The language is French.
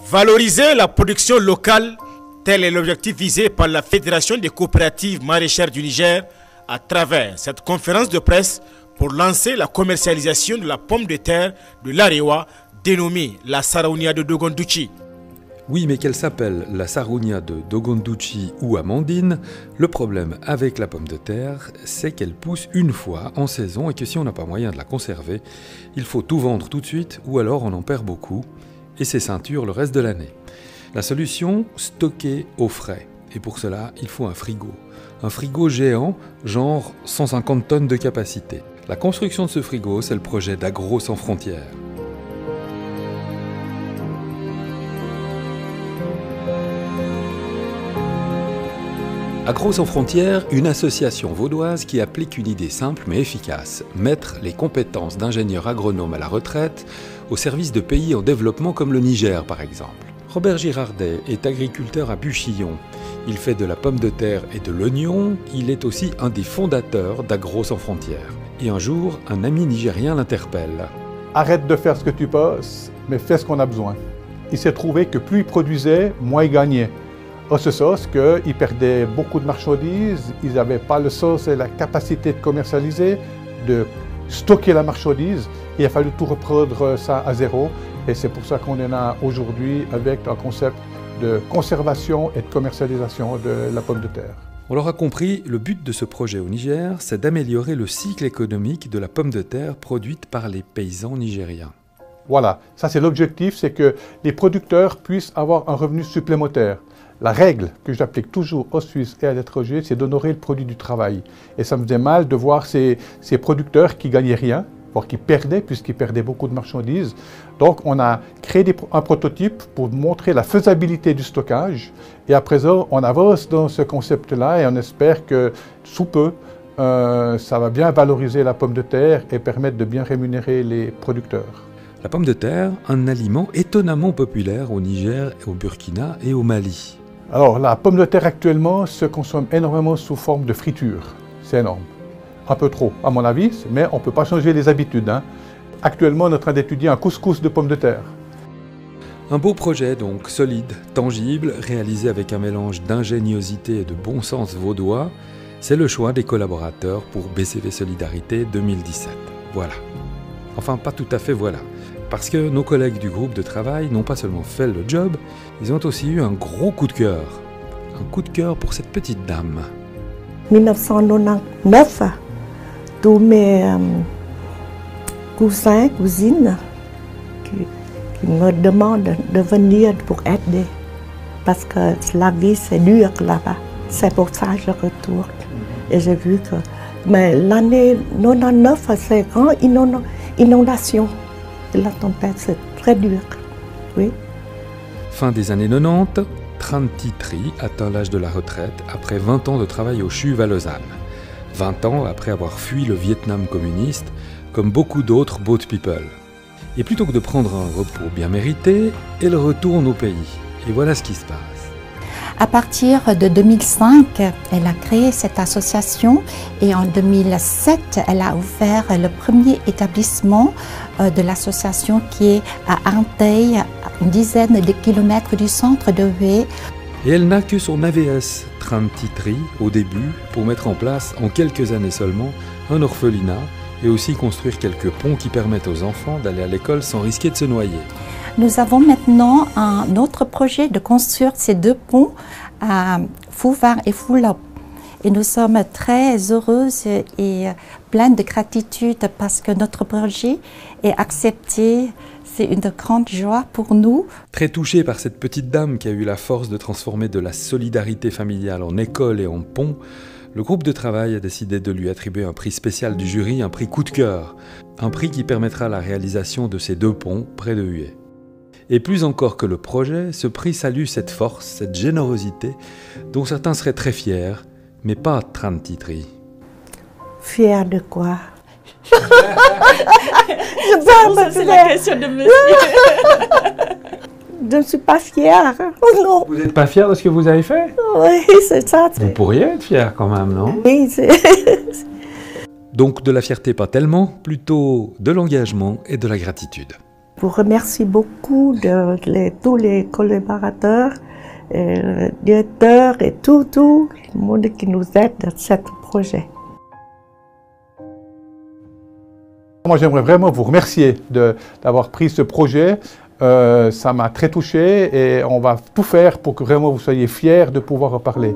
Valoriser la production locale, tel est l'objectif visé par la Fédération des coopératives maraîchères du Niger à travers cette conférence de presse pour lancer la commercialisation de la pomme de terre de l'Arewa, dénommée la Sarounia de Dogondouchi. Oui, mais qu'elle s'appelle la Sarounia de Dogondouchi ou Amandine, le problème avec la pomme de terre, c'est qu'elle pousse une fois en saison et que si on n'a pas moyen de la conserver, il faut tout vendre tout de suite ou alors on en perd beaucoup et ses ceintures le reste de l'année. La solution, stocker au frais. Et pour cela, il faut un frigo géant, genre 150 tonnes de capacité. La construction de ce frigo, c'est le projet d'Agro Sans Frontières. Agro Sans Frontières, une association vaudoise qui applique une idée simple mais efficace, mettre les compétences d'ingénieurs agronomes à la retraite au service de pays en développement comme le Niger par exemple. Robert Girardet est agriculteur à Buchillon. Il fait de la pomme de terre et de l'oignon. Il est aussi un des fondateurs d'Agro Sans Frontières. Et un jour, un ami nigérien l'interpelle. Arrête de faire ce que tu penses, mais fais ce qu'on a besoin. Il s'est trouvé que plus il produisait, moins il gagnait. En ce sens qu'ils perdaient beaucoup de marchandises, ils n'avaient pas le sens et la capacité de commercialiser, de stocker la marchandise. Il a fallu tout reprendre ça à zéro. Et c'est pour ça qu'on est là aujourd'hui avec un concept de conservation et de commercialisation de la pomme de terre. On l'aura compris, le but de ce projet au Niger, c'est d'améliorer le cycle économique de la pomme de terre produite par les paysans nigériens. Voilà, ça c'est l'objectif, c'est que les producteurs puissent avoir un revenu supplémentaire. La règle que j'applique toujours aux Suisses et à l'étranger, c'est d'honorer le produit du travail. Et ça me faisait mal de voir ces producteurs qui gagnaient rien, voire qui perdaient, puisqu'ils perdaient beaucoup de marchandises. Donc on a créé un prototype pour montrer la faisabilité du stockage. Et à présent, on avance dans ce concept-là et on espère que sous peu, ça va bien valoriser la pomme de terre et permettre de bien rémunérer les producteurs. La pomme de terre, un aliment étonnamment populaire au Niger, au Burkina et au Mali. Alors la pomme de terre actuellement se consomme énormément sous forme de friture. C'est énorme. Un peu trop, à mon avis, mais on ne peut pas changer les habitudes. Actuellement, on est en train d'étudier un couscous de pommes de terre. Un beau projet donc, solide, tangible, réalisé avec un mélange d'ingéniosité et de bon sens vaudois. C'est le choix des collaborateurs pour BCV Solidarité 2017. Voilà. Enfin, pas tout à fait voilà. Parce que nos collègues du groupe de travail n'ont pas seulement fait le job, ils ont aussi eu un gros coup de cœur. Un coup de cœur pour cette petite dame. 1999, tous mes cousins, cousines qui me demandent de venir pour aider. Parce que la vie, c'est dur là-bas. C'est pour ça que je retourne. Et j'ai vu que... Mais l'année 99, c'est une grande inondation. La tempête, c'est très dur. Oui. Fin des années 90, Tranti Tri atteint l'âge de la retraite après 20 ans de travail au CHUV à Lausanne. 20 ans après avoir fui le Vietnam communiste, comme beaucoup d'autres boat people. Et plutôt que de prendre un repos bien mérité, elle retourne au pays. Et voilà ce qui se passe. À partir de 2005, elle a créé cette association et en 2007, elle a ouvert le premier établissement de l'association qui est à Anteil, une dizaine de kilomètres du centre de Hué. Et elle n'a que son AVS Tranti Tri au début pour mettre en place en quelques années seulement un orphelinat et aussi construire quelques ponts qui permettent aux enfants d'aller à l'école sans risquer de se noyer. Nous avons maintenant un autre projet de construire ces deux ponts à Fouvar et Foulop. Et nous sommes très heureuses et pleines de gratitude parce que notre projet est accepté. C'est une grande joie pour nous. Très touché par cette petite dame qui a eu la force de transformer de la solidarité familiale en école et en pont, le groupe de travail a décidé de lui attribuer un prix spécial du jury, un prix coup de cœur. Un prix qui permettra la réalisation de ces deux ponts près de Hué. Et plus encore que le projet, ce prix salue cette force, cette générosité dont certains seraient très fiers, mais pas Tranti Tri. Fier de quoi? Ça, c'est la question de monsieur. Je ne suis pas fière. Non. Vous n'êtes pas fier de ce que vous avez fait? Oui, c'est ça. Vous pourriez être fier quand même, non? Oui, c'est... Donc de la fierté pas tellement, plutôt de l'engagement et de la gratitude. Je vous remercie beaucoup de tous les collaborateurs, directeurs et tout le monde qui nous aide dans ce projet. Moi, j'aimerais vraiment vous remercier d'avoir pris ce projet. Ça m'a très touché et on va tout faire pour que vraiment vous soyez fiers de pouvoir en parler.